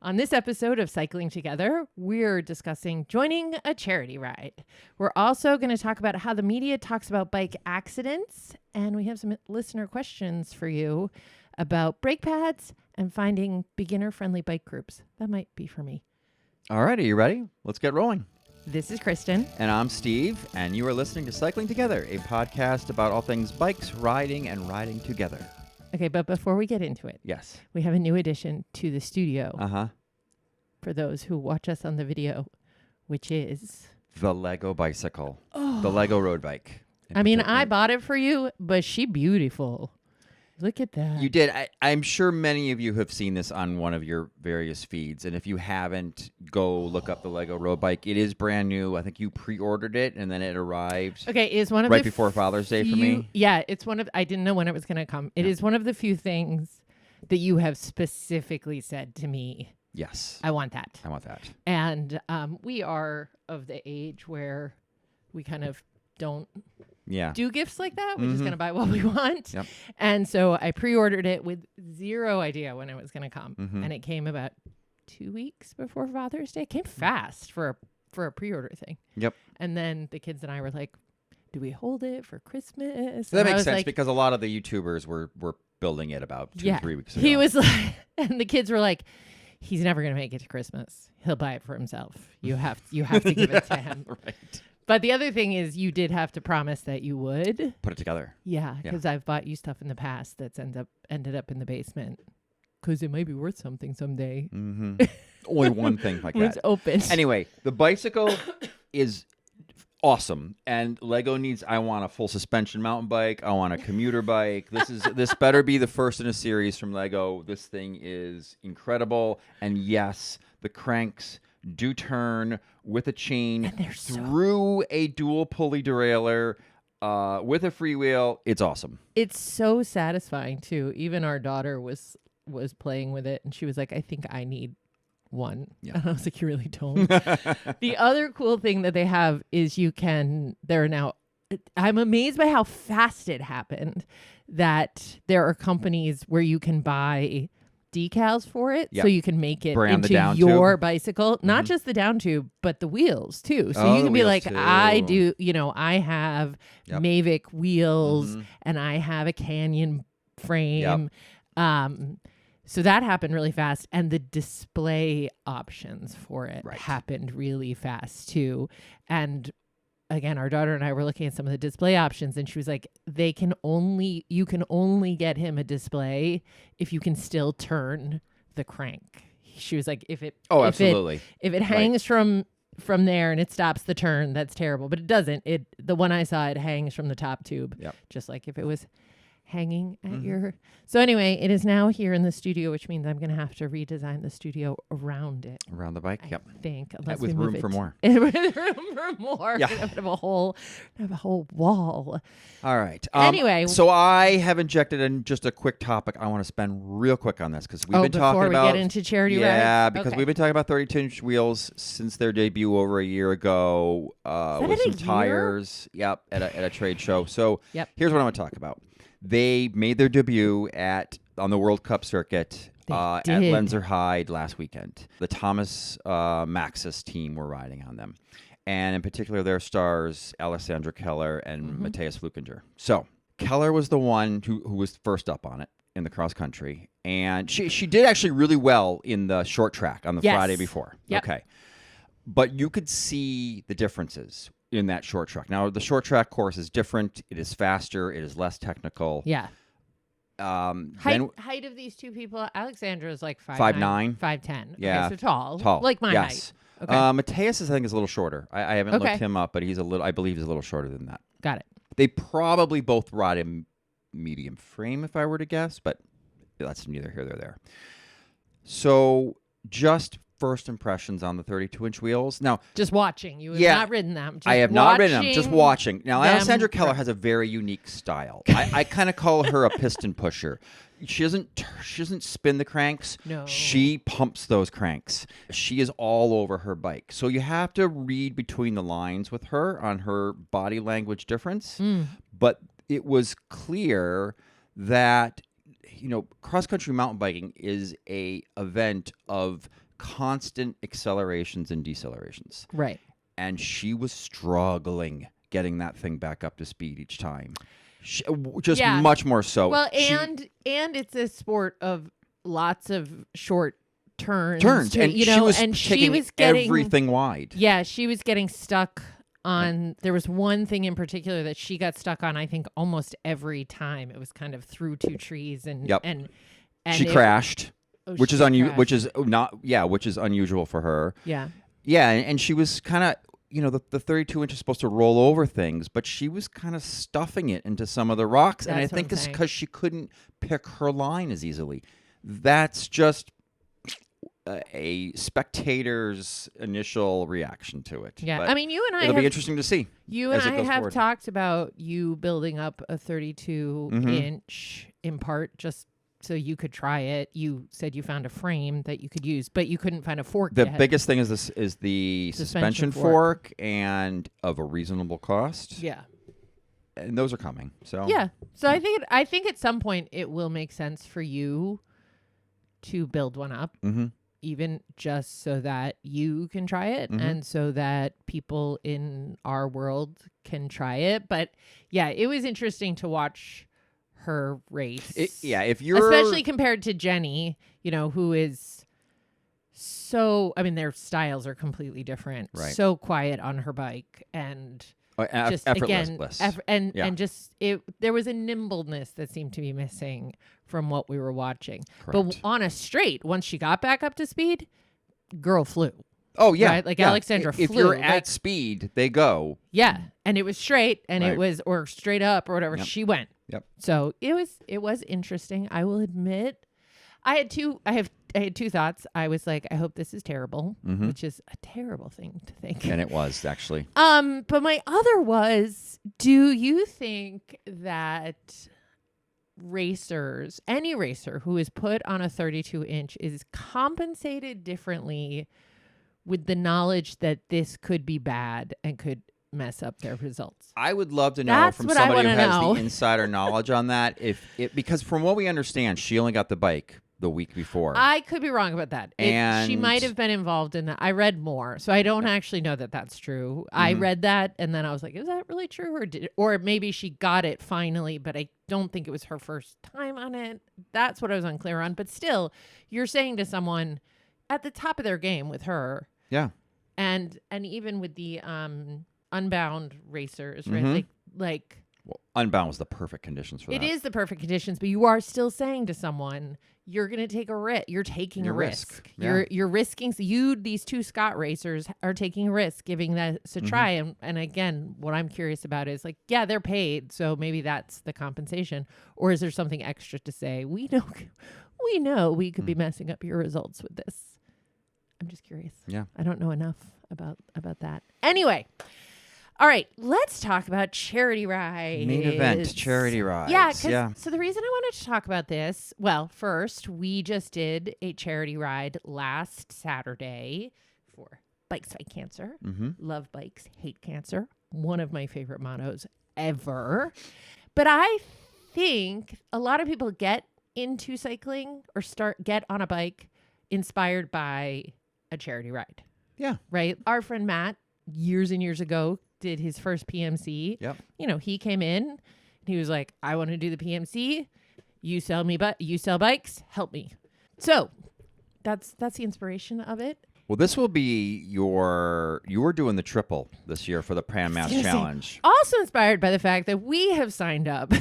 On this episode of Cycling Together, we're discussing joining a charity ride. We're also going to talk about how the media talks about bike accidents, and we have some listener questions for you about brake pads and finding beginner-friendly bike groups. That might be for me. All right, are you ready? Let's get rolling. This is Kristin. And I'm Steve, and you are listening to Cycling Together, a podcast about all things bikes, riding, and riding together. Okay, but before we get into it, Yes. we have a new addition to the studio. Uh-huh. For those who watch us on the video, which is The Lego bicycle. The Lego road bike. I mean, I bought it for you, but she beautiful. Look at that. You did. I'm sure many of you have seen this on one of your various feeds. And if you haven't, go look up the Lego road bike. It is brand new. I think you pre-ordered it and then it arrived. Okay, it's one of right before Father's Day for me. Yeah, it's one of, I didn't know when it was going to come. It is one of the few things that you have specifically said to me. Yes. I want that. I want that. And we are of the age where we kind of don't do gifts like that. We're just going to buy what we want. Yep. And so I pre-ordered it with zero idea when it was going to come. And it came about 2 weeks before Father's Day. It came fast for a pre-order thing. Yep. And then the kids and I were like, do we hold it for Christmas? So that makes sense because a lot of the YouTubers were building it about 2-3 weeks ago. He was like, and the kids were like, he's never going to make it to Christmas. He'll buy it for himself. You have to give it to him. Right. But the other thing is you did have to promise that you would Put it together. Yeah, because I've bought you stuff in the past that's ended up in the basement because it might be worth something someday. Only one thing like when that. It's open. Anyway, the bicycle is awesome, and Lego needs. I want a full suspension mountain bike. I want a commuter bike. This better be the first in a series from Lego. This thing is incredible, and yes, the cranks do turn with a chain through a dual pulley derailleur with a freewheel. It's awesome. It's so satisfying too. Even our daughter was playing with it, and she was like, "I think I need one." Yeah. And I was like, "You really don't." The other cool thing that they have is I'm amazed by how fast it happened that there are companies where you can buy decals for it so you can make it into your bicycle, not just the down tube, but the wheels too. So you can be like, too. I have Mavic wheels and I have a Canyon frame. So that happened really fast, and the display options for it happened really fast too. And again, our daughter and I were looking at some of the display options, and she was like, you can only get him a display if you can still turn the crank. She was like, if it hangs from there and it stops the turn, that's terrible. But it doesn't. The one I saw, it hangs from the top tube. Yep. Just like if it was hanging at your... So anyway, it is now here in the studio, which means I'm going to have to redesign the studio around it. Around the bike? I think. Unless with room for more. With room for more. Yeah. Have a whole wall. All right. Anyway. So I have injected in just a quick topic. I want to spend real quick on this because we've been talking about... before we get into charity rides? Yeah, because we've been talking about 32-inch wheels since their debut over a year ago with some tires. Yep, at a trade show. So here's what I want to talk about. They made their debut on the World Cup circuit at Lenzerheide last weekend. The Thomas Maxis team were riding on them. And in particular, their stars, Alessandra Keller and Matthias Flukinger. So Keller was the one who was first up on it in the cross country. And she did actually really well in the short track on the Friday before. Yep. Okay. But you could see the differences in that short track. Now, the short track course is different. It is faster. It is less technical. Yeah. Height of these two people, Alexandra is like 5'9", 5'10". Yeah. Okay, so tall. Like my height. Okay. Matthias is, I think, is a little shorter. I haven't looked him up, but I believe he's a little shorter than that. Got it. They probably both ride a medium frame, if I were to guess, but that's neither here nor there. So just first impressions on the 32-inch wheels. Now, just watching. You have not ridden them. I have not ridden them. Just watching. Now, Alessandra Keller has a very unique style. I kind of call her a piston pusher. She doesn't spin the cranks. No. She pumps those cranks. She is all over her bike. So you have to read between the lines with her on her body language difference. But it was clear that cross-country mountain biking is a event of constant accelerations and decelerations. Right. And she was struggling getting that thing back up to speed each time. Much more so. Well, and it's a sport of lots of short turns. And she was getting everything wide. Yeah, she was getting stuck on. There was one thing in particular that she got stuck on. I think almost every time it was kind of through two trees, and she crashed, which is unusual for her. Yeah, and she was kind of. The 32 inch is supposed to roll over things, but she was kind of stuffing it into some of the rocks. And I think it's because she couldn't pick her line as easily. That's just a spectator's initial reaction to it. Yeah. But I mean, it'll be interesting to see. You and I have talked about you building up a 32 inch in part just so you could try it. You said you found a frame that you could use, but you couldn't find a fork. The biggest thing is the suspension fork, and of a reasonable cost. Yeah, and those are coming. So I think at some point it will make sense for you to build one up, even just so that you can try it and so that people in our world can try it. But yeah, it was interesting to watch her race. If you're especially compared to Jenny, who is so, I mean, their styles are completely different. Right. So quiet on her bike and just effortless. And just there was a nimbleness that seemed to be missing from what we were watching. Correct. But on a straight, once she got back up to speed, girl flew. Oh yeah, right? Like Alexandra flew. If you're at speed, they go. Yeah, and it was straight, and it was or straight up or whatever. Yep. She went. Yep. So it was interesting. I will admit, I had two thoughts. I was like, I hope this is terrible, which is a terrible thing to think. And it was actually. But my other was, do you think that racers, any racer who is put on a 32 inch is compensated differently with the knowledge that this could be bad and could mess up their results? I would love to know from somebody who has the insider knowledge on that. Because from what we understand, she only got the bike the week before. I could be wrong about that. She might have been involved in that. I read more, so I don't actually know that that's true. I read that, and then I was like, is that really true? Or maybe she got it finally, but I don't think it was her first time on it. That's what I was unclear on. But still, you're saying to someone at the top of their game with her. Yeah. And even with the Unbound racers, right? Well, Unbound was the perfect conditions for that. It is the perfect conditions, but you are still saying to someone, you're going to take a risk. You're taking a risk. Yeah. You're risking. So these two Scott racers are taking a risk, giving that a try. And again, what I'm curious about is they're paid, so maybe that's the compensation, or is there something extra to say? We know we could be messing up your results with this. I'm just curious. Yeah, I don't know enough about that. Anyway. All right, let's talk about charity rides. Main event, charity rides. Yeah. So the reason I wanted to talk about this, well, first, we just did a charity ride last Saturday for Bikes Fight Cancer. Love bikes, hate cancer. One of my favorite mottos ever. But I think a lot of people get into cycling or get on a bike inspired by a charity ride. Yeah. Right? Our friend Matt, years and years ago, did his first PMC. Yep. He came in and he was like, I want to do the PMC. You sell bikes, help me. So that's the inspiration of it. Well, this will be you were doing the triple this year for the Pan Mass Challenge. Also inspired by the fact that we have signed up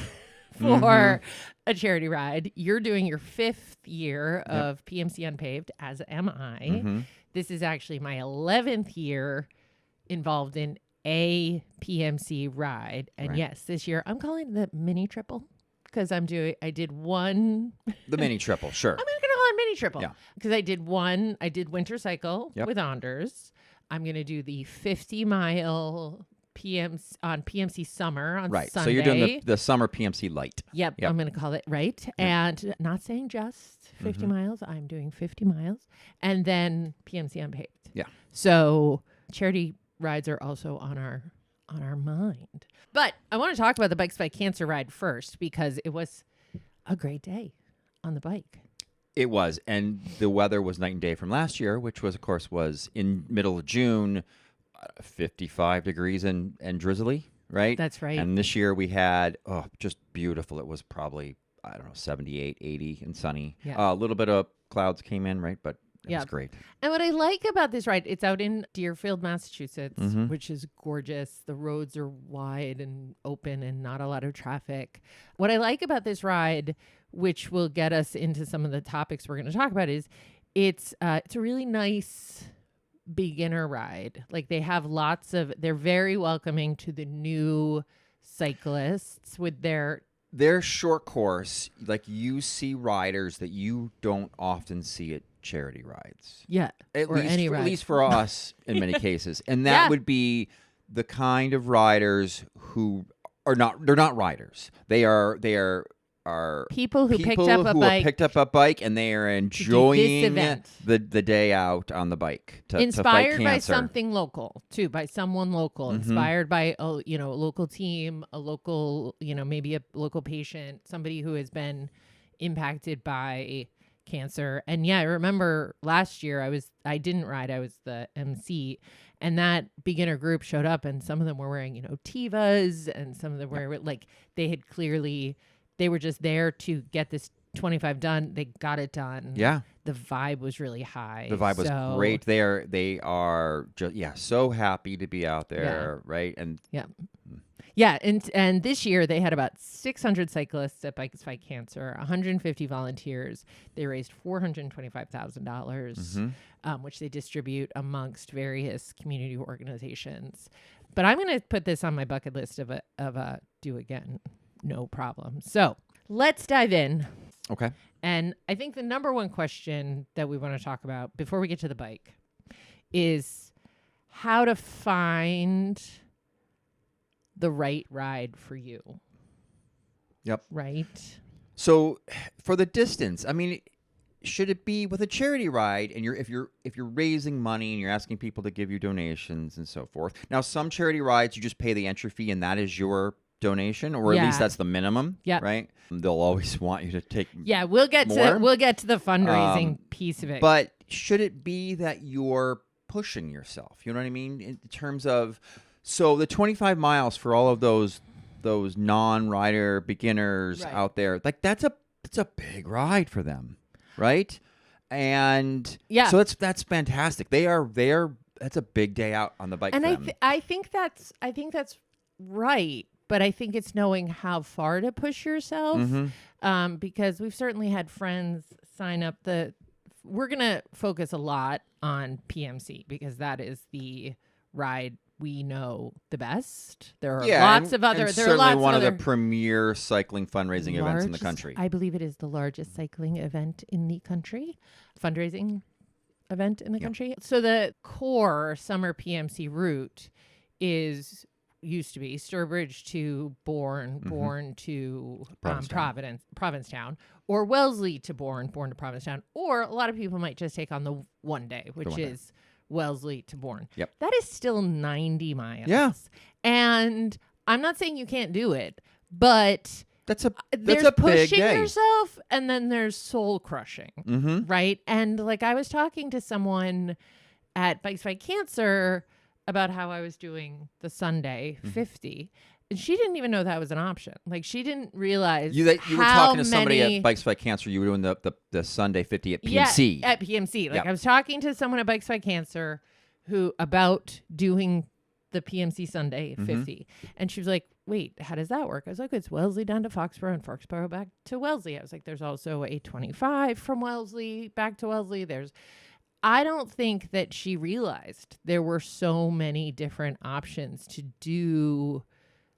for a charity ride. You're doing your 5th year of PMC Unpaved, as am I. This is actually my 11th year involved in a PMC ride. And yes, this year I'm calling it the mini triple because I did one. The mini triple, sure. I'm going to call it mini triple because I did winter cycle with Anders. I'm going to do the 50-mile PMC summer on Sunday. So you're doing the summer PMC light. Yep. I'm going to call it and not saying just 50 miles. I'm doing 50 miles and then PMC Unpaved. Yeah. So charity rides are also on our mind. But I want to talk about the Bikes Fight Cancer ride first because it was a great day on the bike. It was, and the weather was night and day from last year, which was, of course, was in middle of June, 55 degrees and drizzly, right? That's right. And this year we had, just beautiful. It was probably, 78, 80 and sunny. Yeah. A little bit of clouds came in, right? But it was great. And what I like about this ride, it's out in Deerfield, Massachusetts, which is gorgeous. The roads are wide and open and not a lot of traffic. What I like about this ride, which will get us into some of the topics we're going to talk about, is it's a really nice beginner ride. Like they have they're very welcoming to the new cyclists with their short course. Like you see riders that you don't often see at charity rides. Yeah. At least for us in many cases. And that would be the kind of riders who they're not riders. They are people who picked up a bike and they are enjoying the day out on the bike to inspired fight cancer. By something local too, by someone local, inspired by a local team, a local, maybe a local patient, somebody who has been impacted by cancer. And I remember last year I didn't ride, I was the MC, and that beginner group showed up and some of them were wearing, Tevas, and some of them were like they were just there to get this 25 done. They got it done. Yeah. The vibe was really high. The vibe was great. They are just so happy to be out there, right? And and this year they had about 600 cyclists at Bikes Fight Cancer, 150 volunteers. They raised $425,000, which they distribute amongst various community organizations. But I'm going to put this on my bucket list of a do again. No problem. So let's dive in. Okay. And I think the number one question that we want to talk about before we get to the bike is how to find the right ride for you. Yep. Right. So for the distance, I mean, should it be with a charity ride and if you're raising money and you're asking people to give you donations and so forth. Now, some charity rides, you just pay the entry fee and that is your donation, or at least that's the minimum. Yeah. Right. They'll always want you to take. Yeah, we'll get to the fundraising piece of it. But should it be that you're pushing yourself? You know what I mean? In terms of, so the 25 miles for all of those non-rider beginners out there, like that's a big ride for them, right? And so that's fantastic. That's a big day out on the bike. And for them. I think that's right. But I think it's knowing how far to push yourself, because we've certainly had friends sign up. We're going to focus a lot on PMC because that is the ride we know the best. There are lots of other. And certainly one of the premier cycling fundraising events in the country. I believe it is the largest cycling event in the country, fundraising event in the country. So the core summer PMC route used to be Sturbridge to Bourne to Provincetown, or Wellesley to Bourne to Provincetown, or a lot of people might just take on the one day, which is Wellesley to Bourne. Yep. That is still 90 miles. Yeah. And I'm not saying you can't do it, but there's a pushing big day. Yourself, and then there's soul crushing, right? And like I was talking to someone at Bikes Fight Cancer about how I was doing the Sunday 50. And she didn't even know that was an option. Like she didn't realize you were talking to somebody at Bikes Fight Cancer. You were doing the Sunday 50 at PMC. Yeah, at PMC. Like I was talking to someone at Bikes Fight Cancer about doing the PMC Sunday 50. And she was like, wait, how does that work? I was like, it's Wellesley down to Foxborough and Foxborough back to Wellesley. I was like, there's also a 25 from Wellesley back to Wellesley. I don't think that she realized there were so many different options to do,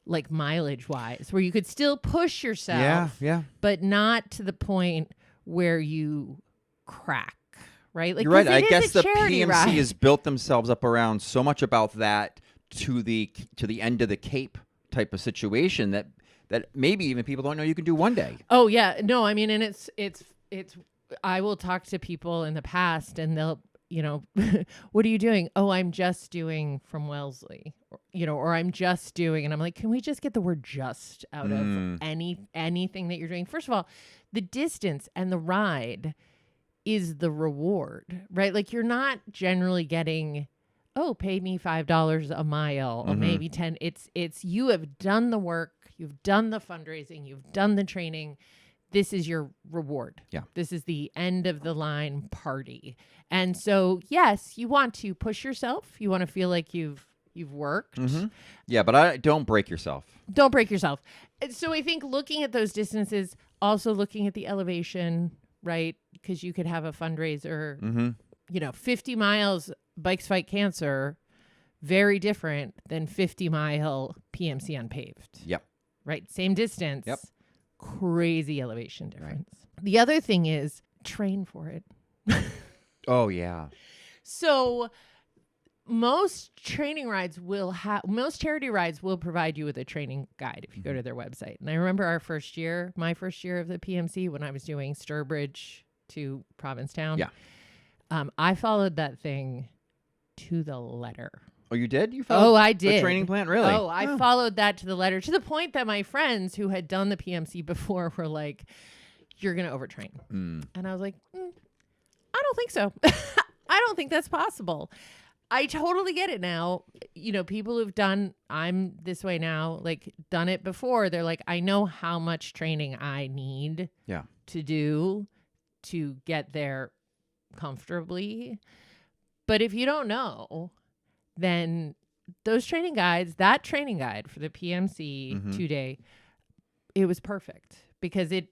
like mileage wise, where you could still push yourself, but not to the point where you crack, right? Like, you're right. I guess the PMC has built themselves up around so much about that to the end of the Cape type of situation that maybe even people don't know you can do one day. Oh yeah, no, I mean, and it's. I will talk to people in the past and they'll, what are you doing? Oh, I'm just doing from Wellesley, or I'm just doing, and I'm like, can we just get the word just out of anything that you're doing? First of all, the distance and the ride is the reward, right? Like you're not generally getting, oh, pay me $5 a mile or maybe 10. It's you have done the work, you've done the fundraising, you've done the training. This is your reward. Yeah. This is the end of the line party. And so, yes, you want to push yourself. You want to feel like you've worked. Yeah, but don't break yourself. Don't break yourself. So I think looking at those distances, also looking at the elevation, right? Because you could have a fundraiser, 50 miles Bikes Fight Cancer, very different than 50-mile PMC unpaved. Yep. Right? Same distance. Yep. Crazy elevation difference. Right. The other thing is train for it. Oh, yeah. So most charity rides will provide you with a training guide if you go to their website. And I remember my first year of the PMC when I was doing Sturbridge to Provincetown. Yeah. I followed that thing to the letter. Oh, you did? You followed I did. The training plan? Really? Oh, I followed that to the letter, to the point that my friends who had done the PMC before were like, you're going to overtrain. And I was like, I don't think so. I don't think that's possible. I totally get it now. People who've I'm this way now, like done it before. They're like, I know how much training I need to do to get there comfortably. But if you don't know, then that training guide for the PMC 2-day, it was perfect because it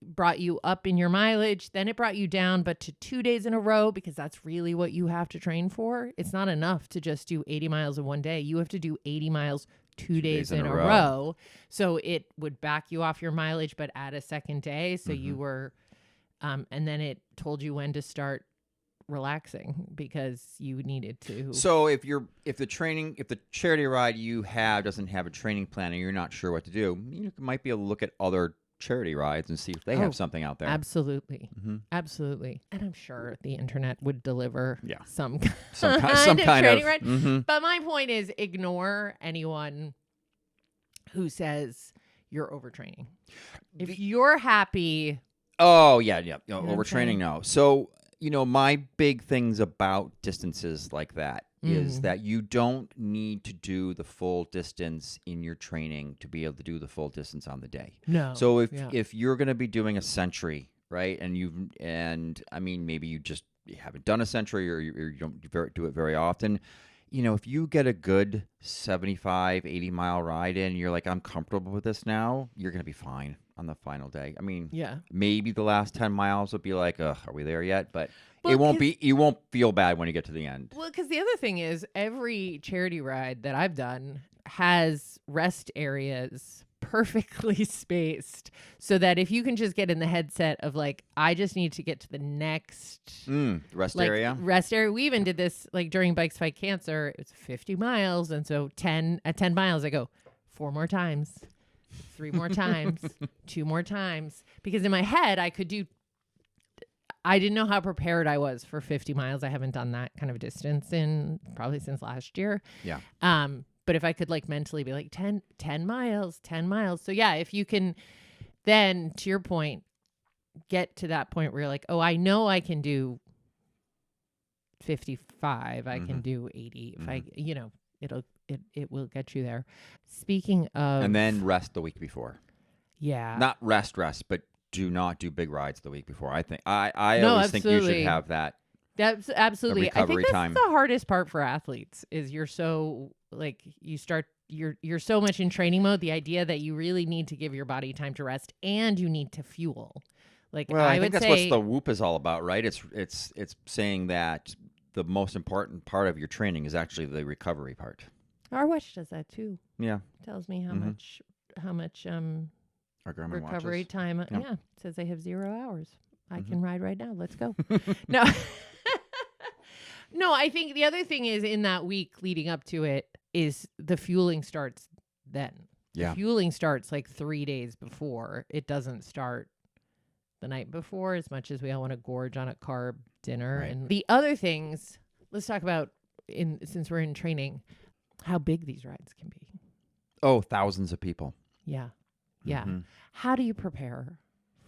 brought you up in your mileage, then it brought you down, but to 2 days in a row, because that's really what you have to train for. It's not enough to just do 80 miles in one day. You have to do 80 miles 2 days in a row. So it would back you off your mileage, but add a second day. So you were, and then it told you when to start relaxing because you needed to. So if the charity ride you have doesn't have a training plan and you're not sure what to do, you might be able to look at other charity rides and see if they have something out there. Absolutely. Absolutely. And I'm sure the internet would deliver some kind of training ride. But my point is, ignore anyone who says you're overtraining. If you're happy. Oh, yeah. Overtraining, no. So, my big things about distances like that is that you don't need to do the full distance in your training to be able to do the full distance on the day. No. So if you're going to be doing a century, right, and maybe you haven't done a century or you don't do it very often, if you get a good 75, 80 mile ride in, you're like, I'm comfortable with this now, you're going to be fine on the final day. Maybe the last 10 miles will be like, are we there yet? But you won't feel bad when you get to the end. Well, because the other thing is every charity ride that I've done has rest areas perfectly spaced so that if you can just get in the headset of like, I just need to get to the next rest area. We even did this like during Bikes Fight Cancer. It's 50 miles. And so at 10 miles, I go 4 more times, 3 more times, 2 more times. Because in my head, I didn't know how prepared I was for 50 miles. I haven't done that kind of distance probably since last year. Yeah. But if I could like mentally be like 10 miles. So yeah, if you can then, to your point, get to that point where you're like, oh, I know I can do 55. I can do 80. If I, it will get you there. Speaking of. And then rest the week before. Yeah. Not rest, but do not do big rides the week before. I think I always think you should have that. That's absolutely. I think that's time. The hardest part for athletes is you're so like you're so much in training mode. The idea that you really need to give your body time to rest and you need to fuel. Like, well, I think that's what the Whoop is all about, right? It's saying that the most important part of your training is actually the recovery part. Our watch does that too. Yeah, tells me how much our Garmin recovery watches. Time. Yeah, it says I have 0 hours. I can ride right now. Let's go. No. No, I think the other thing is in that week leading up to it is the fueling starts then. Yeah. The fueling starts like 3 days before. It doesn't start the night before as much as we all want to gorge on a carb dinner. Right. And the other things, let's talk about, since we're in training, how big these rides can be. Oh, thousands of people. Yeah. Yeah. How do you prepare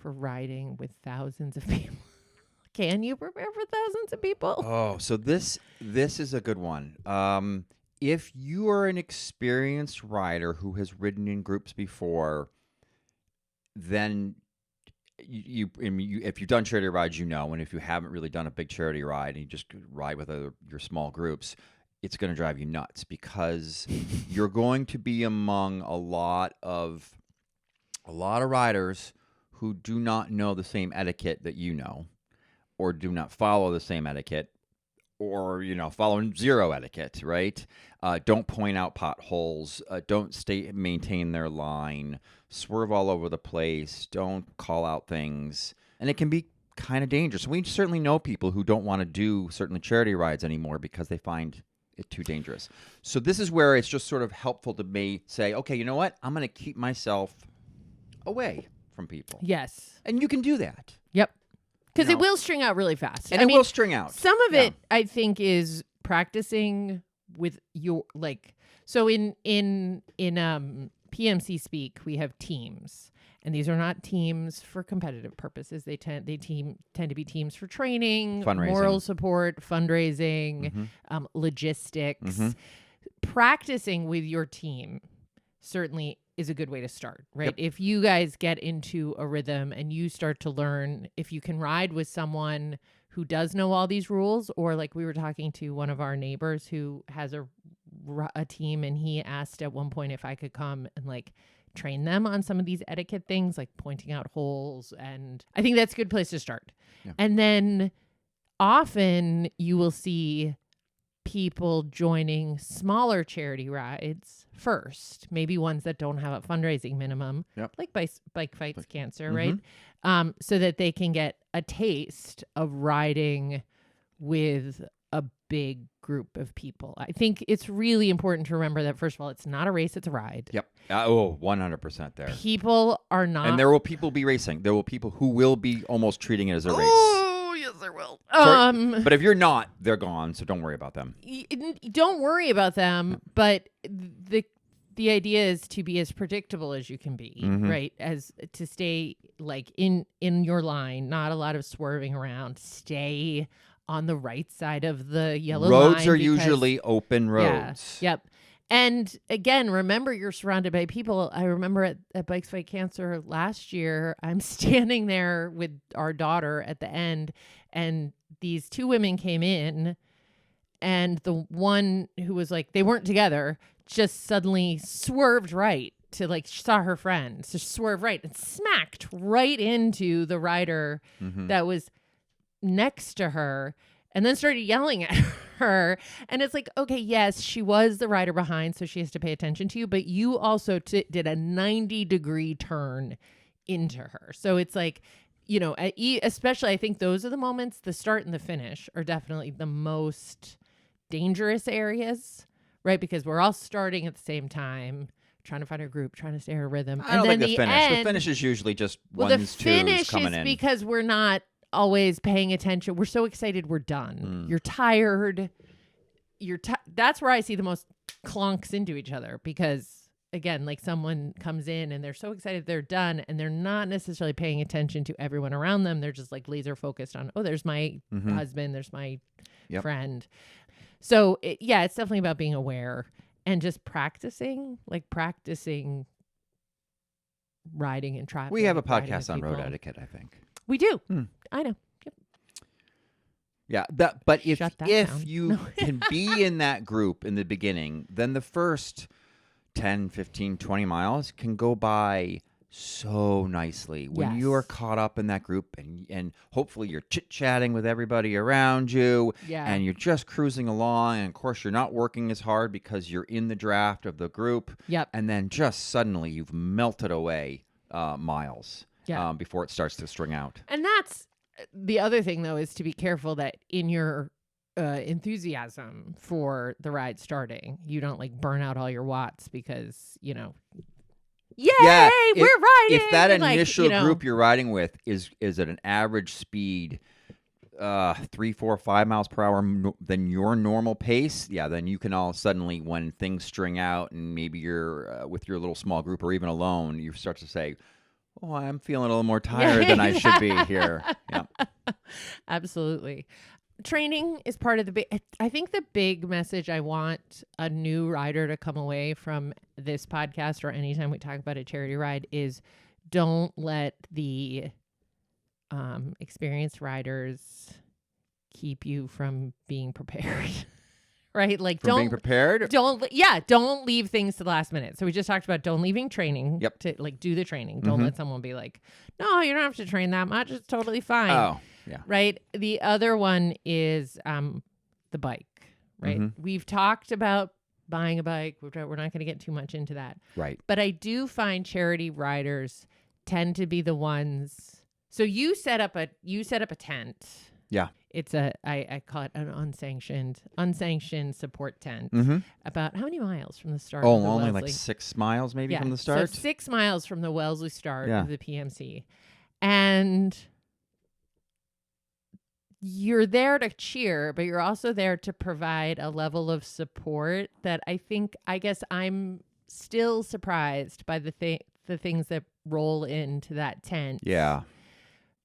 for riding with thousands of people? Can you prepare for thousands of people? Oh, so this is a good one. If you are an experienced rider who has ridden in groups before, then if you've done charity rides, and if you haven't really done a big charity ride and you just ride with your small groups, it's going to drive you nuts because you're going to be among a lot of riders who do not know the same etiquette that you know, or do not follow the same etiquette, or following zero etiquette, right? Don't point out potholes. Don't maintain their line. Swerve all over the place. Don't call out things, and it can be kind of dangerous. We certainly know people who don't want to do certain charity rides anymore because they find it too dangerous. So this is where it's just sort of helpful to me say, okay, you know what? I'm going to keep myself away from people. Yes, and you can do that. Yep. Because it will string out really fast. And it will string out. Some of it, I think, is practicing with your, so in PMC speak, we have teams. And these are not teams for competitive purposes. They tend to be teams for training, moral support, fundraising, logistics. Mm-hmm. Practicing with your team certainly is a good way to start, right? Yep. If you guys get into a rhythm and you start to learn, if you can ride with someone who does know all these rules, or like we were talking to one of our neighbors who has a team, and he asked at one point if I could come and train them on some of these etiquette things, like pointing out holes. And I think that's a good place to start. Yeah. And then often you will see people joining smaller charity rides first, maybe ones that don't have a fundraising minimum, like Bike Fights Cancer, right? So that they can get a taste of riding with a big group of people. I think it's really important to remember that, first of all, it's not a race, it's a ride. Yep. 100% there. People are not. And there will people be racing. There will people who will be almost treating it as a race. Oh, yes, there will. But if you're not, they're gone, so don't worry about them. Don't worry about them, but the idea is to be as predictable as you can be, right? As to stay in your line, not a lot of swerving around. Stay on the right side of the yellow line. Roads are usually open roads. Yeah, yep. And again, remember, you're surrounded by people. I remember at Bikes Fight Cancer last year, I'm standing there with our daughter at the end, and these two women came in, and the one who was they weren't together, just suddenly swerved right to saw her friend, so swerved right and smacked right into the rider that was next to her, and then started yelling at her. And it's okay, yes, she was the rider behind, so she has to pay attention to you, but you also did a 90-degree turn into her. So it's especially, I think those are the moments, the start and the finish are definitely the most dangerous areas, right? Because we're all starting at the same time, trying to find our group, trying to stay our rhythm. I don't think the finish. The finish is usually just ones, twos coming in. The finish is because we're not always paying attention. We're so excited we're done. You're tired. That's where I see the most clunks into each other, because again, someone comes in and they're so excited they're done, and they're not necessarily paying attention to everyone around them. They're just laser focused on, there's my husband, there's my friend. So it's definitely about being aware and just practicing riding and traffic. We have a podcast on road etiquette, I think. We do. I know. Yep. Yeah, but if you can be in that group in the beginning, then the first 10, 15, 20 miles can go by so nicely when you are caught up in that group, and hopefully you're chit-chatting with everybody around you, and you're just cruising along, and of course you're not working as hard because you're in the draft of the group, and then just suddenly you've melted away miles before it starts to string out. And that's the other thing, though, is to be careful that in your enthusiasm for the ride starting, you don't burn out all your watts because, we're riding. If that initial group you're riding with is at an average speed 3, 4, 5 miles per hour than your normal pace, then you can all suddenly, when things string out and maybe you're with your little small group or even alone, you start to say, oh, I'm feeling a little more tired than I should be here. Yeah. Absolutely. Training is part of I think the big message I want a new rider to come away from this podcast or anytime we talk about a charity ride is don't let the experienced riders keep you from being prepared. Right? Like being prepared? Don't leave things to the last minute. So we just talked about don't leaving training to like do the training. Don't let someone be like, no, you don't have to train that much. It's totally fine. Oh, yeah. Right. The other one is the bike. Right. We've talked about buying a bike. We're not going to get too much into that. Right. But I do find charity riders tend to be the ones. So you set up a tent. Yeah. It's I call it an unsanctioned support tent. About how many miles from the start? Oh, of the only Wellesley? like 6 miles maybe from the start? So 6 miles from the Wellesley start of the PMC. And you're there to cheer, but you're also there to provide a level of support that I guess I'm still surprised by the things that roll into that tent. Yeah.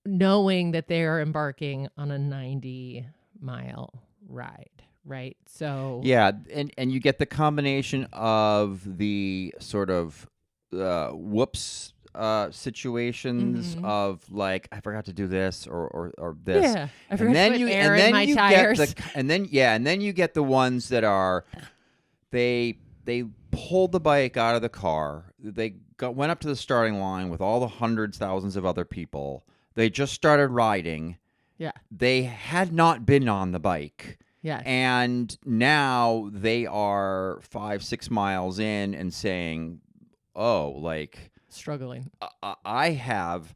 Knowing that they are embarking on a 90-mile ride, right? So yeah, and you get the combination of the sort of whoops situations of like I forgot to do this or this. Yeah, I forgot to put air in my tires. And then you get the ones that are they pulled the bike out of the car. They went up to the starting line with all the hundreds, thousands of other people. They just started riding. Yeah. They had not been on the bike. Yeah. And now they are 5-6 miles in and saying, oh, like... struggling. I have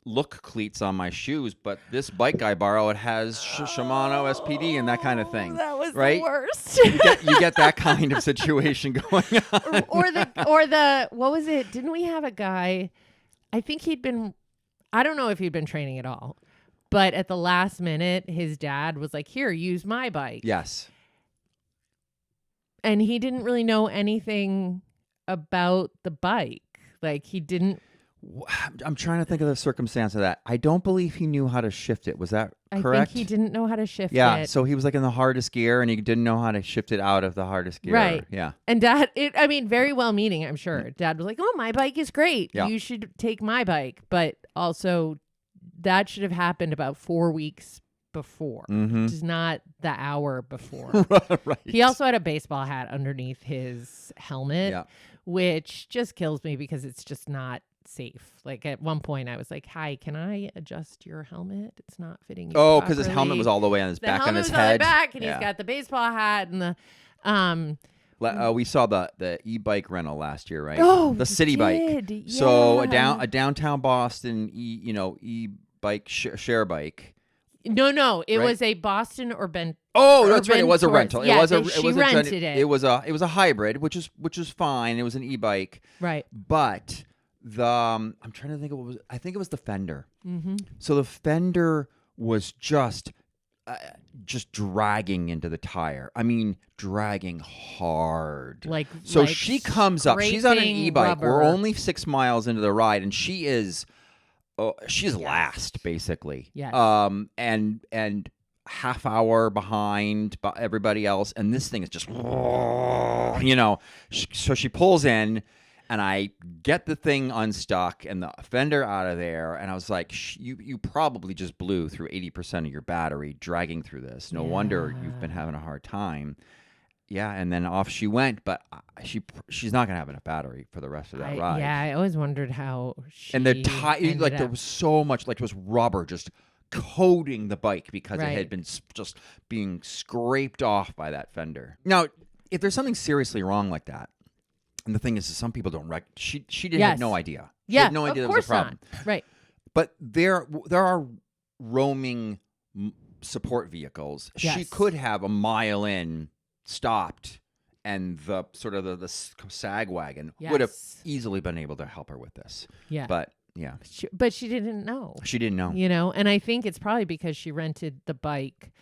look cleats on my shoes, but this bike I borrowed has Shimano SPD and that kind of thing. That was right? the worst. you get that kind of situation going on. or the what was it? Didn't we have a guy? I think I don't know if he'd been training at all, but at the last minute, his dad was like, "Here, use my bike." Yes. And he didn't really know anything about the bike. Like he didn't. I'm trying to think of the circumstance of that. I don't believe he knew how to shift it. Was that correct? I think he didn't know how to shift it. Yeah, so he was like in the hardest gear and he didn't know how to shift it out of the hardest gear. Right. Yeah. And Dad, very well meaning, I'm sure. Dad was like, "Oh, my bike is great. Yeah. You should take my bike." But also that should have happened about 4 weeks before, which is not the hour before. Right. He also had a baseball hat underneath his helmet, which just kills me because it's just not safe. Like at one point I was like, "Hi, can I adjust your helmet? It's not fitting you." Oh, because his helmet was all the way on his back on his head. On the back, and he's got the baseball hat and the we saw the e-bike rental last year, right? Oh, the city bike. Yeah. So a downtown Boston e-bike share bike. No, it was a Boston urban. Oh, that's right. It was a rental. Yeah, she rented it. It was a hybrid, which is fine. It was an e-bike, right? But I'm trying to think of what was. I think it was the fender. So the fender was just dragging into the tire. I mean, dragging hard. So she comes up. She's on an e-bike. Rubber. We're only 6 miles into the ride, and she is. She's last, basically. Yes. And half hour behind everybody else, and this thing is just, so she pulls in, and I get the thing unstuck and the fender out of there, and I was like, you probably just blew through 80% of your battery dragging through this. No wonder you've been having a hard time. Yeah, and then off she went, but she's not gonna have enough battery for the rest of that ride. Yeah, I always wondered how. And the tire, there was so much, it was rubber just coating the bike because it had been just being scraped off by that fender. Now, if there's something seriously wrong like that, and the thing is, some people don't she didn't have no idea. She had no idea there was a problem. Not. Right. But there are roaming support vehicles. Yes. She could have a mile in. Stopped, and the sort of the sag wagon would have easily been able to help her with this. Yeah, but yeah, but she didn't know. She didn't know. And I think it's probably because she rented the bike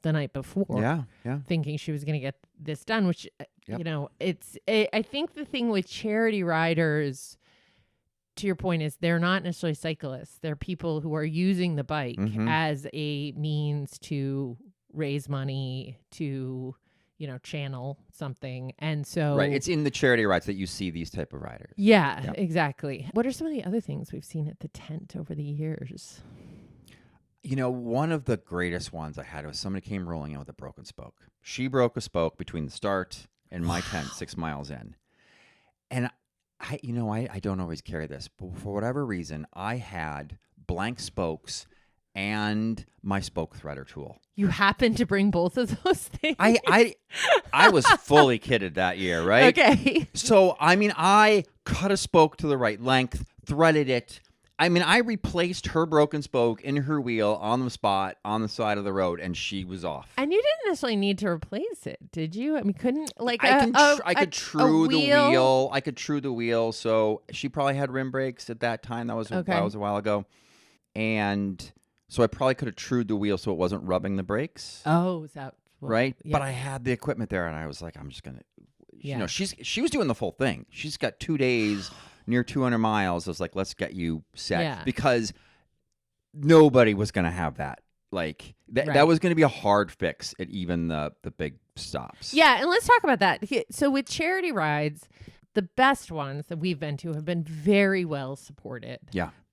the night before. Yeah. Thinking she was going to get this done, which I think the thing with charity riders to your point, is they're not necessarily cyclists. They're people who are using the bike as a means to raise money, to, channel something. And so... Right. It's in the charity rides that you see these type of riders. Yeah, exactly. What are some of the other things we've seen at the tent over the years? One of the greatest ones I had was somebody came rolling in with a broken spoke. She broke a spoke between the start and my tent 6 miles in. And I don't always carry this, but for whatever reason, I had blank spokes and my spoke threader tool. You happened to bring both of those things? I was fully kitted that year, right? Okay. So, I cut a spoke to the right length, threaded it. I replaced her broken spoke in her wheel on the spot on the side of the road, and she was off. And you didn't necessarily need to replace it, did you? Couldn't I could true the wheel. I could true the wheel. So she probably had rim brakes at that time. That was a while ago, and so I probably could have trued the wheel so it wasn't rubbing the brakes. Oh, is that right? Yeah. But I had the equipment there, and I was like, I'm just gonna. She was doing the full thing. She's got 2 days. Near 200 miles, I was like, let's get you set. Because nobody was going to have that. Like, that was going to be a hard fix at even the big stops. Yeah, and let's talk about that. So with charity rides, the best ones that we've been to have been very well supported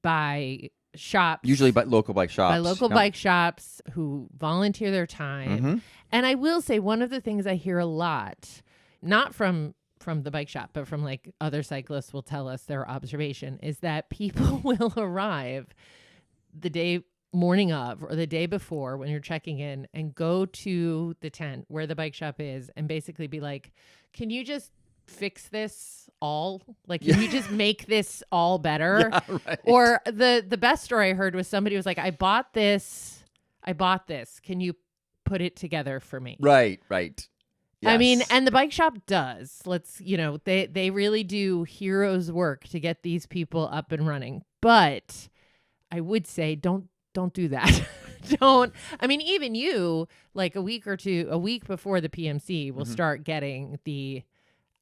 by shops. Usually by local bike shops. By local bike shops who volunteer their time. And I will say one of the things I hear a lot, not from the bike shop, but from other cyclists will tell us their observation, is that people will arrive the day morning of or the day before when you're checking in and go to the tent where the bike shop is and basically be like, can you just fix this all? Can you just make this all better? Yeah, right. Or the best story I heard was somebody was like, I bought this. Can you put it together for me? Right. Yes. And the bike shop does. They really do heroes work to get these people up and running. But I would say don't do that. Even you, a week before the PMC will start getting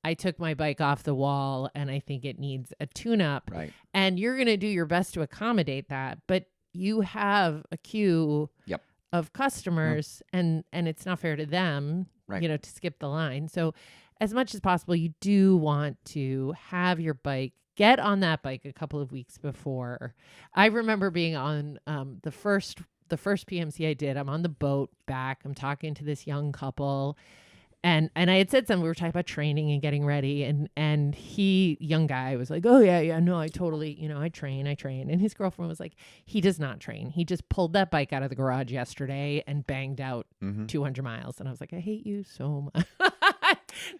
I took my bike off the wall and I think it needs a tune-up. Right. And you're going to do your best to accommodate that. But you have a queue of customers and it's not fair to them. Right. To skip the line. So as much as possible, you do want to have your bike, get on that bike a couple of weeks before. I remember being on the first PMC I did. I'm on the boat back. I'm talking to this young couple. And I had said something, we were talking about training and getting ready. And he, young guy, was like, oh, yeah, no, I totally, I train. And his girlfriend was like, he does not train. He just pulled that bike out of the garage yesterday and banged out 200 miles. And I was like, I hate you so much.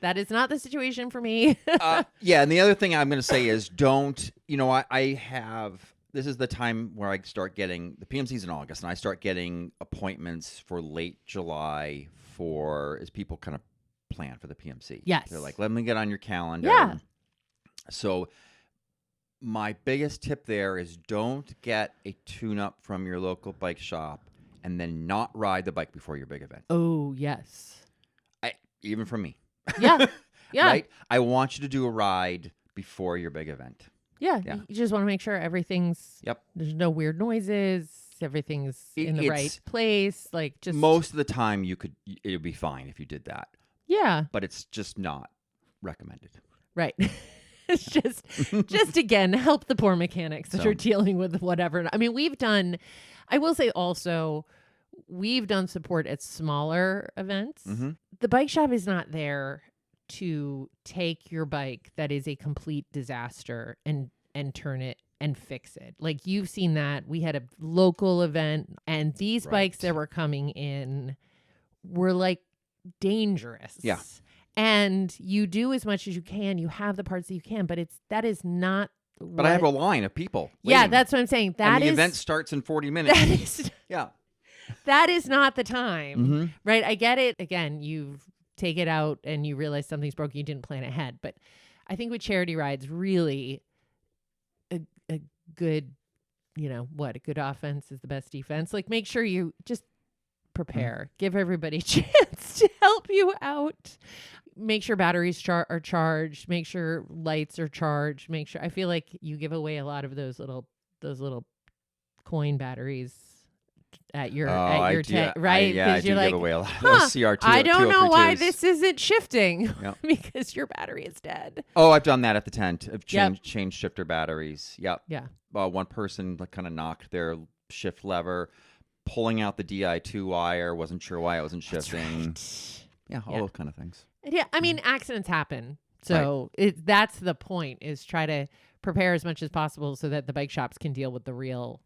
That is not the situation for me. And the other thing I'm going to say is don't, this is the time where I start getting, the PMC's in August, and I start getting appointments for late July as people kind of plan for the PMC. Yes. They're like, let me get on your calendar. Yeah. So my biggest tip there is don't get a tune-up from your local bike shop and then not ride the bike before your big event. Oh, yes. Even from me. Yeah. Yeah. Right? I want you to do a ride before your big event. Yeah. You just want to make sure everything's, there's no weird noises. Everything's in the right place. Most of the time it would be fine if you did that. Yeah. But it's just not recommended. Right. It's just again, help the poor mechanics that are dealing with whatever. I will say also, we've done support at smaller events. The bike shop is not there to take your bike that is a complete disaster and turn it and fix it. You've seen that. We had a local event and these bikes that were coming in were dangerous. Yeah. And you do as much as you can. You have the parts that you can, but that is not. But I have a line of people waiting. Yeah, that's what I'm saying. The event starts in 40 minutes. That is not the time, right? I get it. Again, you take it out and you realize something's broken. You didn't plan ahead. But I think with charity rides, really a good, a good offense is the best defense. Make sure you just prepare. Give everybody a chance to help you out. make sure batteries are charged, make sure lights are charged, make sure. I feel like you give away a lot of those little coin batteries at your right? I do like, give away a lot of those CR2. I don't know why this isn't shifting because your battery is dead. Oh, I've done that at the tent. I've changed shifter batteries. Yep. Yeah. One person kind of knocked their shift lever, pulling out the Di2 wire. Wasn't sure why it wasn't shifting. Right. Yeah, all those kind of things. Yeah, I mean, accidents happen. So that's the point, is try to prepare as much as possible so that the bike shops can deal with the real.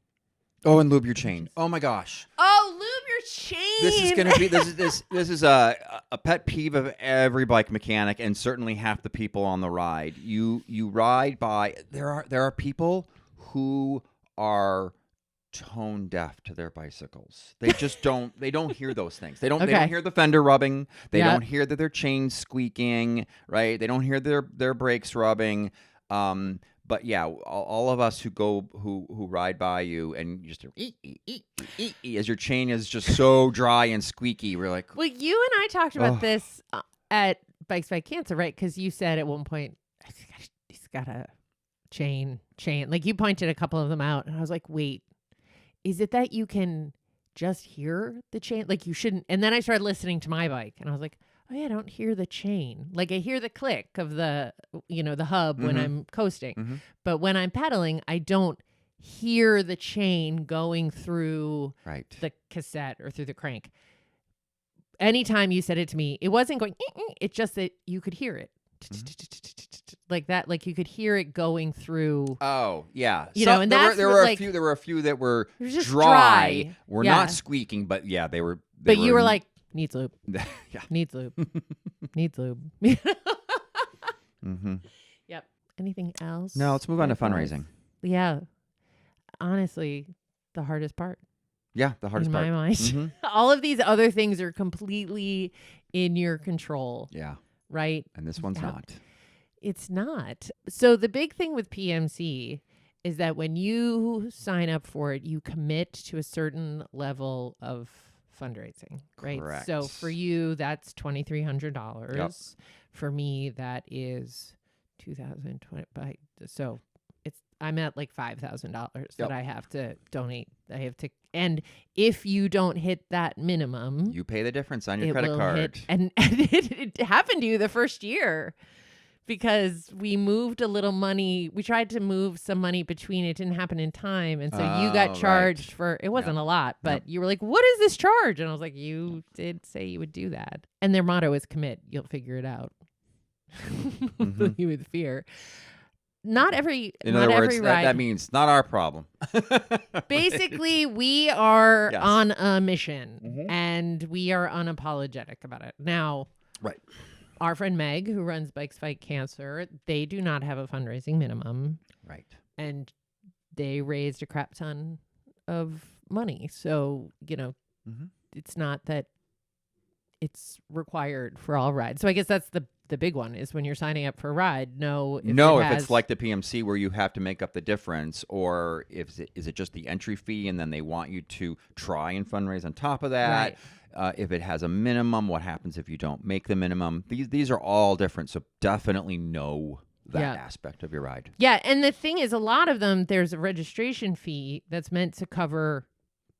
Oh, and lube your chain. Oh my gosh. Oh, lube your chain. This is going to be this is a pet peeve of every bike mechanic, and certainly half the people on the ride. You ride by. There are people who are tone deaf to their bicycles. They just don't hear those things. They don't hear the fender rubbing. They don't hear that their chain's squeaking, right? They don't hear their brakes rubbing. But yeah, all of us who ride by you and just as your chain is just so dry and squeaky, we're like, well, you and I talked about this at Bikes by Cancer, right? Because you said at one point, he's got a chain. Like you pointed a couple of them out, and I was like, wait, is it that you can just hear the chain? Like you shouldn't. And then I started listening to my bike, and I was like, oh yeah, I don't hear the chain. Like I hear the click of the hub when I'm coasting. But when I'm pedaling, I don't hear the chain going through the cassette or through the crank. Anytime you said it to me, it wasn't going, it's just that you could hear it. Like that, like you could hear it going through. Oh yeah, and there were a few that were just dry. Were not squeaking, but yeah, they were. But you were like, needs lube. Needs lube. Needs lube. Yep. Anything else? No, let's move on to fundraising. Yeah. Honestly, the hardest part. Yeah, the hardest part. In my mind. All of these other things are completely in your control. Yeah. Right? And this one's not. It's not. So the big thing with PMC is that when you sign up for it, you commit to a certain level of fundraising, right? Correct. So for you, that's $2,300. Yep. For me, that is $2,020. So I'm at like $5,000 that I have to donate. And if you don't hit that minimum, you pay the difference on your credit card. And it happened to you the first year. Because we moved a little money. We tried to move some money between. It didn't happen in time. And so you got charged for, it wasn't a lot, but you were like, what is this charge? And I was like, you did say you would do that. And their motto is commit. You'll figure it out. With fear. Not every In other words, every ride. That means not our problem. Basically, we are on a mission and we are unapologetic about it. Now, our friend Meg, who runs Bikes Fight Cancer, they do not have a fundraising minimum. Right. And they raised a crap ton of money. So, it's not that it's required for all rides. So I guess that's the big one, is when you're signing up for a ride, if it's like the PMC where you have to make up the difference, or is it just the entry fee and then they want you to try and fundraise on top of that? Right. If it has a minimum, what happens if you don't make the minimum? These are all different, so definitely know that aspect of your ride. Yeah, and the thing is, a lot of them, there's a registration fee that's meant to cover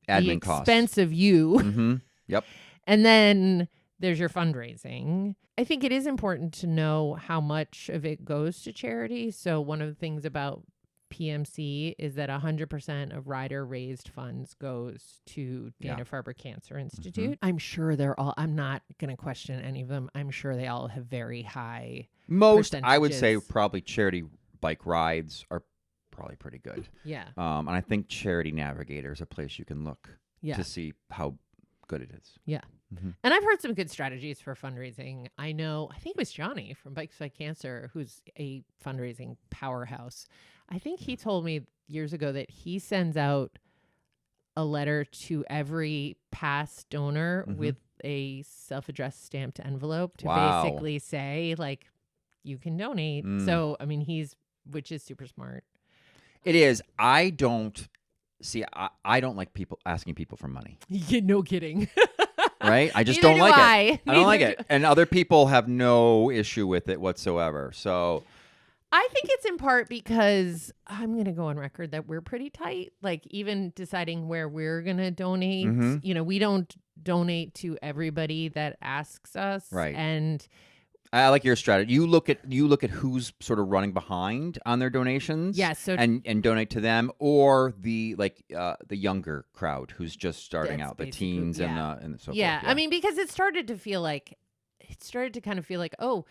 the expense of you. Yep. And then there's your fundraising. I think it is important to know how much of it goes to charity. So one of the things about PMC is that 100% of rider-raised funds goes to Dana-Farber Cancer Institute. I'm sure I'm not going to question any of them. I'm sure they all have very high percentages. I would say probably charity bike rides are probably pretty good. Yeah. And I think Charity Navigator is a place you can look to see how good it is. Yeah. And I've heard some good strategies for fundraising. I think it was Johnny from Bikes Fight Cancer, who's a fundraising powerhouse. I think he told me years ago that he sends out a letter to every past donor with a self-addressed stamped envelope to basically say, like, you can donate. So, I mean, which is super smart. It is. I don't like people asking people for money. Yeah, no kidding. right? I just don't like it. I don't like it. And other people have no issue with it whatsoever. So I think it's in part because I'm going to go on record that we're pretty tight. Like even deciding where we're going to donate, we don't donate to everybody that asks us. Right. And I like your strategy. You look at who's sort of running behind on their donations, so and donate to them, or the younger crowd who's just starting out, the teens and so forth. Yeah, I mean, because it started to kind of feel like, oh,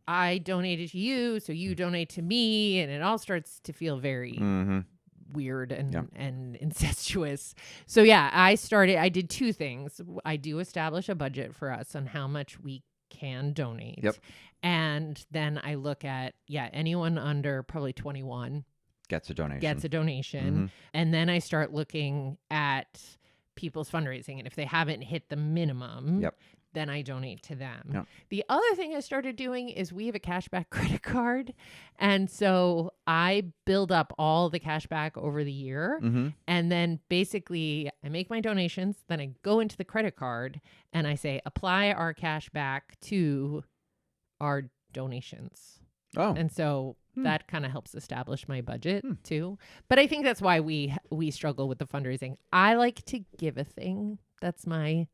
I donated to you, so you donate to me, and it all starts to feel very weird and incestuous. So yeah, I did two things. I do establish a budget for us on how much we can donate. Yep. And then I look at, anyone under probably 21 gets a donation. And then I start looking at people's fundraising. And if they haven't hit the minimum, then I donate to them. Yep. The other thing I started doing is we have a cashback credit card. And so I build up all the cashback over the year. And then basically I make my donations. Then I go into the credit card and I say, apply our cashback to our donations. Oh. And so that kind of helps establish my budget too. But I think that's why we struggle with the fundraising. I like to give a thing. That's my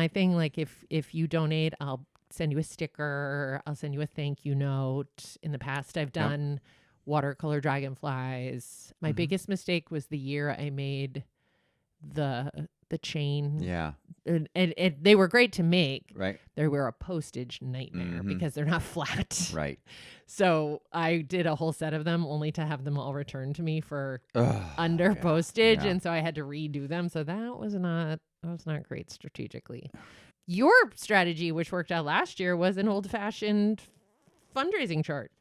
thing. Like if you donate, I'll send you a sticker. I'll send you a thank you note. In the past, I've done watercolor dragonflies. My biggest mistake was the year I made the chain. Yeah. And they were great to make. Right. They were a postage nightmare because they're not flat. Right. So I did a whole set of them only to have them all returned to me for under postage. And so I had to redo them. So that was not great strategically. Your strategy, which worked out last year, was an old-fashioned fundraising chart.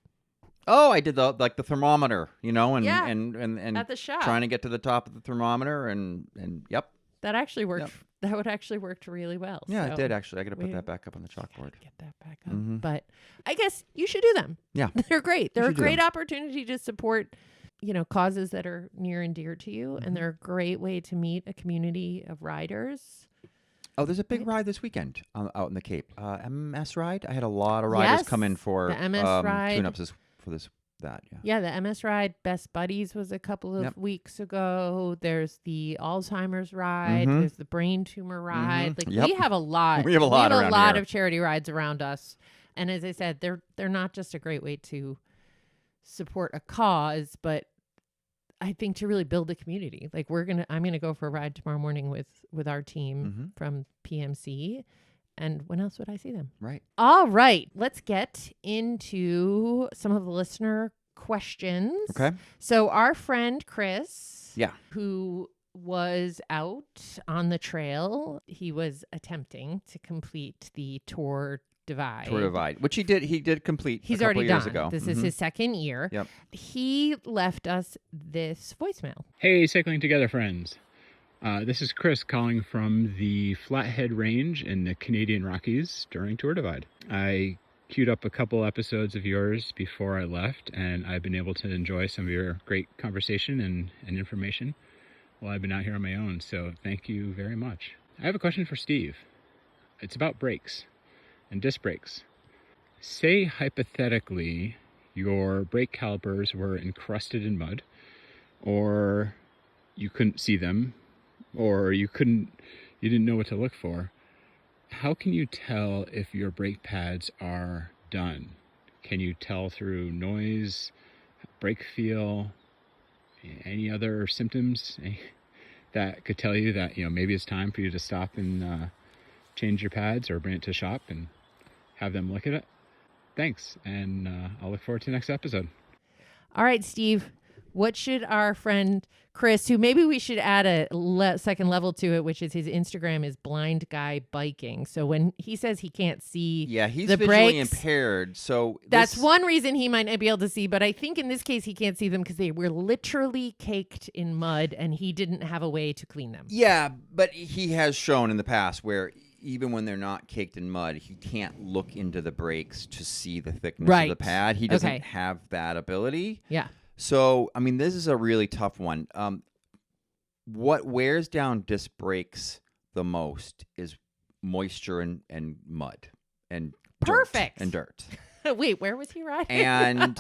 Oh, I did the thermometer, and at the shop, trying to get to the top of the thermometer, and yep. That actually worked. Yep. That would actually worked really well. Yeah, it did actually. I got to put that back up on the chalkboard. Get that back up. But I guess you should do them. Yeah, they're great. They're a great opportunity to support, causes that are near and dear to you, and they're a great way to meet a community of riders. Oh, there's a big ride this weekend out in the Cape. MS ride. I had a lot of riders come in for the MS ride. Tune-ups Yeah, the MS ride. Best Buddies was a couple of weeks ago. There's the Alzheimer's ride. There's the brain tumor ride. We have a lot. We have a lot of charity rides around us. And as I said, they're not just a great way to support a cause, but I think to really build a community. Like I'm gonna go for a ride tomorrow morning with our team from PMC. And when else would I see them? Right. All right. Let's get into some of the listener questions. Okay. So our friend Chris, who was out on the trail, he was attempting to complete the Tour Divide. Which he did complete. He's a couple already years done. ago. This is his second year. Yep. He left us this voicemail. Hey, Cycling Together friends. This is Chris calling from the Flathead Range in the Canadian Rockies during Tour Divide. I queued up a couple episodes of yours before I left, and I've been able to enjoy some of your great conversation and information while I've been out here on my own, so thank you very much. I have a question for Steve. It's about brakes and disc brakes. Say, hypothetically, your brake calipers were encrusted in mud, or you couldn't see them, or you didn't know what to look for. How can you tell if your brake pads are done? Can you tell through noise, brake feel, any other symptoms that could tell you that, maybe it's time for you to stop and change your pads or bring it to shop and have them look at it? Thanks, and I'll look forward to the next episode. All right, Steve. What should our friend Chris, who maybe we should add a second level to it, which is his Instagram is Blind Guy Biking. So when he says he can't see he's the visually brakes, impaired. So that's one reason he might not be able to see. But I think in this case, he can't see them because they were literally caked in mud and he didn't have a way to clean them. Yeah, but he has shown in the past where even when they're not caked in mud, he can't look into the brakes to see the thickness of the pad. He doesn't have that ability. Yeah. So, I mean, this is a really tough one. What wears down disc brakes the most is moisture and mud and perfect and dirt. Wait, where was he riding? And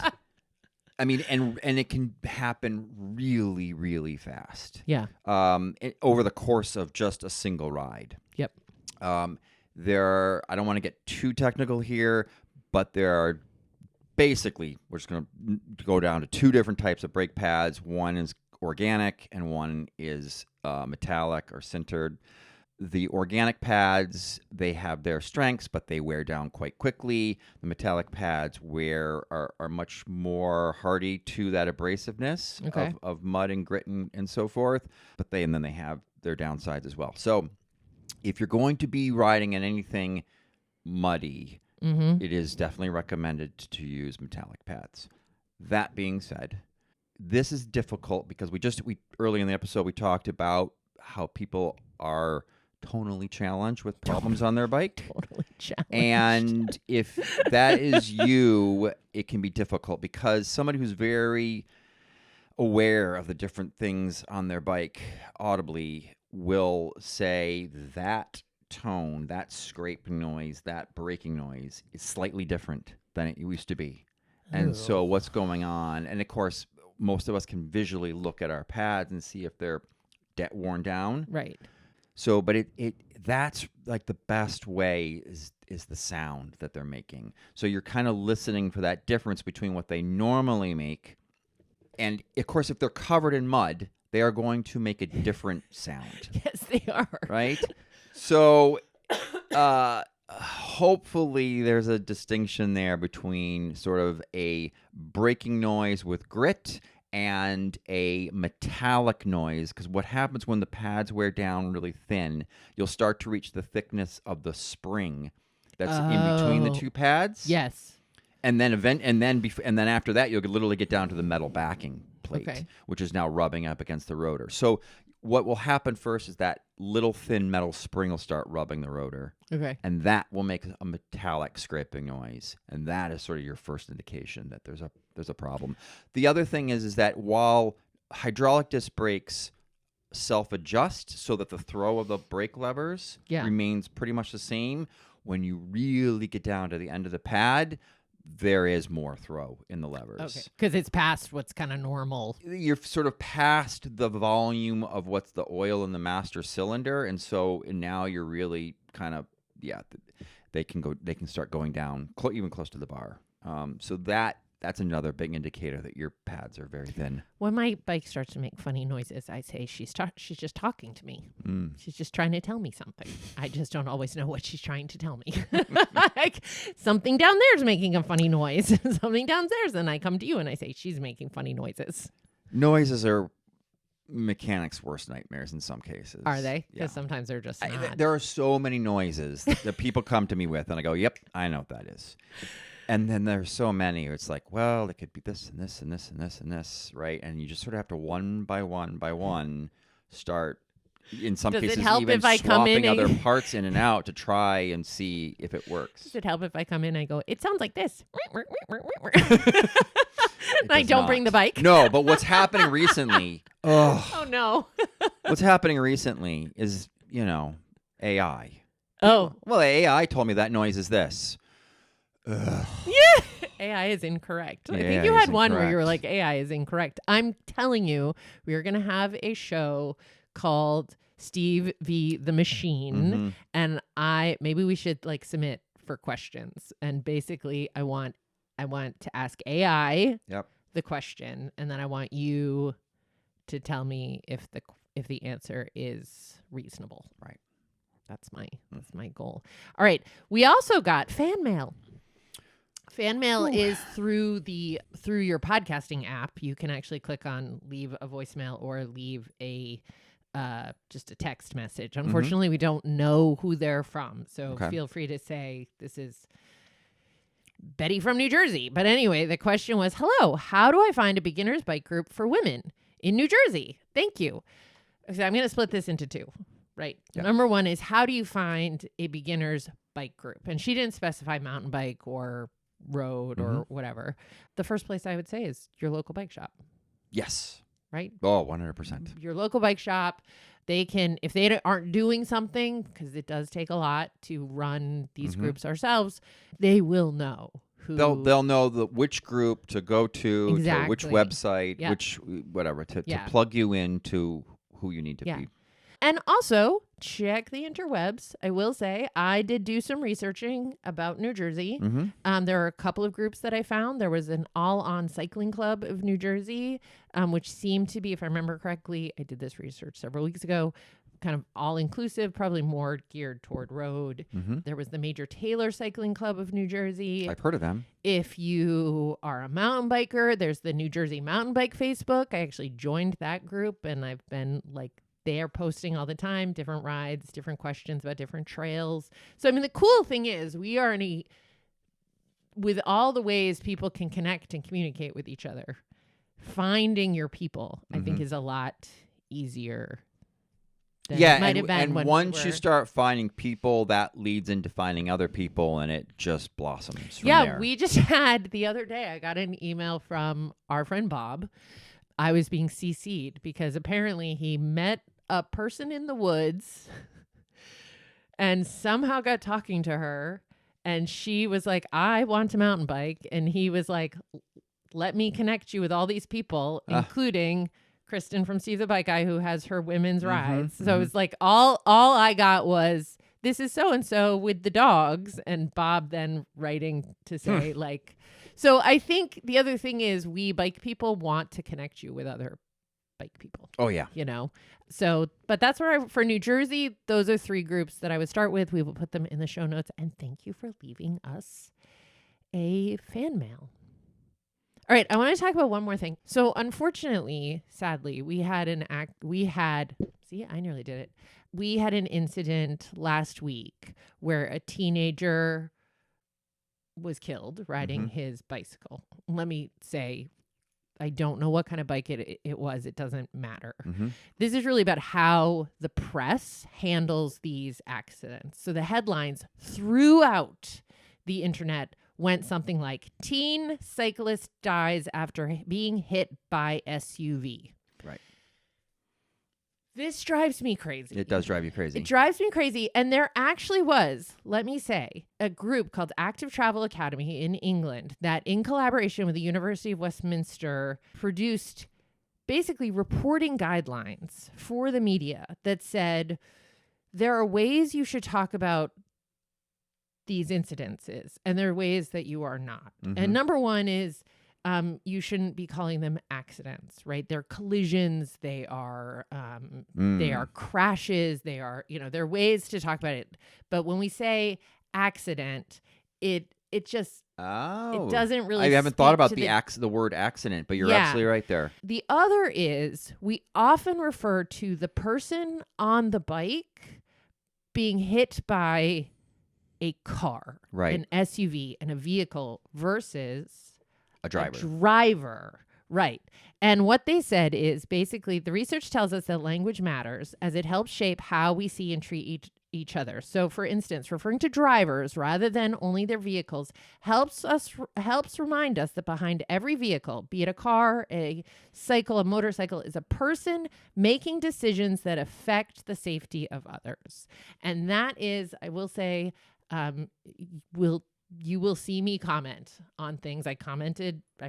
I mean, and it can happen really, really fast. Yeah. Over the course of just a single ride. Yep. I don't want to get too technical here, but there are basically, we're just going to go down to two different types of brake pads. One is organic and one is metallic or sintered. The organic pads, they have their strengths, but they wear down quite quickly. The metallic pads are much more hardy to that abrasiveness of mud and grit and so forth. But then they have their downsides as well. So if you're going to be riding in anything muddy, it is definitely recommended to use metallic pads. That being said, this is difficult because we early in the episode we talked about how people are tonally challenged with problems on their bike. Totally challenged. And if that is you, it can be difficult because somebody who's very aware of the different things on their bike audibly will say that tone, that scraping noise, that braking noise is slightly different than it used to be. And so what's going on? And of course, most of us can visually look at our pads and see if they're worn down. Right. So, but that's like the best way is the sound that they're making. So you're kind of listening for that difference between what they normally make. And of course, if they're covered in mud, they are going to make a different sound. Yes, they are. Right? So, hopefully there's a distinction there between sort of a braking noise with grit and a metallic noise, because what happens when the pads wear down really thin, you'll start to reach the thickness of the spring that's in between the two pads. Yes. And then after that, you'll literally get down to the metal backing plate, which is now rubbing up against the rotor. So what will happen first is that little thin metal spring will start rubbing the rotor. Okay. And that will make a metallic scraping noise. And that is sort of your first indication that there's a problem. The other thing is that while hydraulic disc brakes self-adjust so that the throw of the brake levers remains pretty much the same, when you really get down to the end of the pad, there is more throw in the levers. Okay, because it's past what's kind of normal. You're sort of past the volume of what's the oil in the master cylinder, and now you're really kind of they can start going down even close to the bar. So that's another big indicator that your pads are very thin. When my bike starts to make funny noises, I say she's just talking to me. She's just trying to tell me something. I just don't always know what she's trying to tell me. Like something down there's making a funny noise, something downstairs, and I come to you and I say she's making funny noises. Noises are mechanics' worst nightmares in some cases. Are they? Because sometimes they're just not. There are so many noises that people come to me with, and I go, "Yep, I know what that is." And then there's so many. It's like, well, it could be this and this and this and this and this, right? And you just sort of have to one by one start. In some cases, even swapping other parts in and out to try and see if it works. Does it help if I come in and I go, it sounds like this? And I don't bring the bike? No, but what's happening recently... Oh, no. What's happening recently is, AI. Oh. Well, AI told me that noise is this. Ugh. Yeah. AI is incorrect. I think you had one where you were like, AI is incorrect. I'm telling you, we are going to have a show called Steve v. the Machine. And maybe we should submit for questions. And basically I want to ask AI the question. And then I want you to tell me if the answer is reasonable. Right. That's my goal. All right. We also got fan mail. Fan mail is through your podcasting app. You can actually click on leave a voicemail or leave a just a text message. Unfortunately, we don't know who they're from, so feel free to say this is Betty from New Jersey. But anyway, the question was, hello, how do I find a beginner's bike group for women in New Jersey? Thank you. So I'm going to split this into two, right? Yep. Number one is, how do you find a beginner's bike group? And she didn't specify mountain bike or road or whatever. The first place I would say is your local bike shop. Yes. Right? Oh, 100%. Your local bike shop. they can, if they aren't doing something, because it does take a lot to run these groups ourselves, they will know. They'll know which group to go to which website, which whatever, to plug you into who you need to be. And also, check the interwebs. I will say, I did do some researching about New Jersey. There are a couple of groups that I found. There was an all-on cycling club of New Jersey, which seemed to be, if I remember correctly, I did this research several weeks ago, kind of all-inclusive, probably more geared toward road. There was the Major Taylor Cycling Club of New Jersey. I've heard of them. If you are a mountain biker, there's the New Jersey Mountain Bike Facebook. I actually joined that group, and I've been they're posting all the time, different rides, different questions about different trails. So, I mean, the cool thing is we are with all the ways people can connect and communicate with each other, finding your people, I think, is a lot easier than it might have been. And once you start finding people, that leads into finding other people, and it just blossoms from there. We just had, the other day, I got an email from our friend Bob. I was being CC'd because apparently he met a person in the woods and somehow got talking to her, and she was like, I want to mountain bike, and he was like, let me connect you with all these people, including Kristin from Steve the Bike Guy, who has her women's rides. So it was like all I got was, this is so and so with the dogs, and Bob then writing to say so I think the other thing is we bike people want to connect you with other bike people. Oh, yeah. So, but that's where for New Jersey, those are 3 groups that I would start with. We will put them in the show notes. And thank you for leaving us a fan mail. All right. I want to talk about one more thing. So unfortunately, sadly, we had I nearly did it. We had an incident last week where a teenager was killed riding his bicycle. Let me say, I don't know what kind of bike it was. It doesn't matter. This is really about how the press handles these accidents. So the headlines throughout the internet went something like, teen cyclist dies after being hit by SUV. Right. This drives me crazy. It does drive you crazy. It drives me crazy. And there actually was, let me say, a group called Active Travel Academy in England that, in collaboration with the University of Westminster, produced basically reporting guidelines for the media that said there are ways you should talk about these incidences, and there are ways that you are not. And number one is you shouldn't be calling them accidents, right? They're collisions. They are crashes. They are, there are ways to talk about it. But when we say accident, it just it doesn't really. I haven't thought about the word accident, but you're absolutely right there. The other is we often refer to the person on the bike being hit by a car, right, an SUV, and a vehicle versus a driver. Right. And what they said is basically the research tells us that language matters as it helps shape how we see and treat each other. So, for instance, referring to drivers rather than only their vehicles helps remind us that behind every vehicle, be it a car, a cycle, a motorcycle, is a person making decisions that affect the safety of others. And that is, I will say, you will see me comment on things. I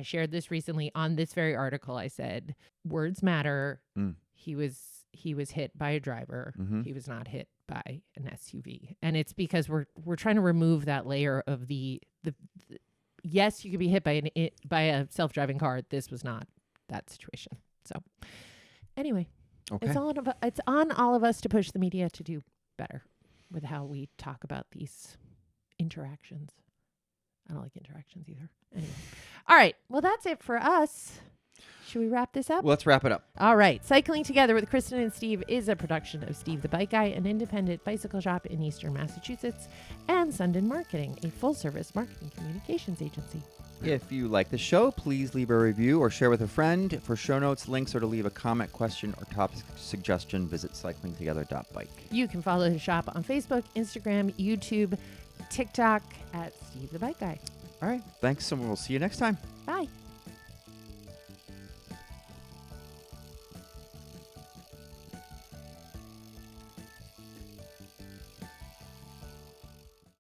shared this recently on this very article. I said, words matter. He was hit by a driver. He was not hit by an SUV. And it's because we're trying to remove that layer of the yes, you could be hit by a self-driving car. This was not that situation. So anyway, it's on all of us to push the media to do better with how we talk about these interactions. I don't like interactions either. Anyway. All right. Well, that's it for us. Should we wrap this up? Well, let's wrap it up. All right. Cycling Together with Kristin and Steve is a production of Steve the Bike Guy, an independent bicycle shop in Eastern Massachusetts, and Sundin Marketing, a full-service marketing communications agency. If you like the show, please leave a review or share with a friend. For show notes, links, or to leave a comment, question, or topic suggestion, visit cyclingtogether.bike. You can follow the shop on Facebook, Instagram, YouTube, TikTok at Steve the Bike Guy. All right. Thanks, and we'll see you next time. Bye.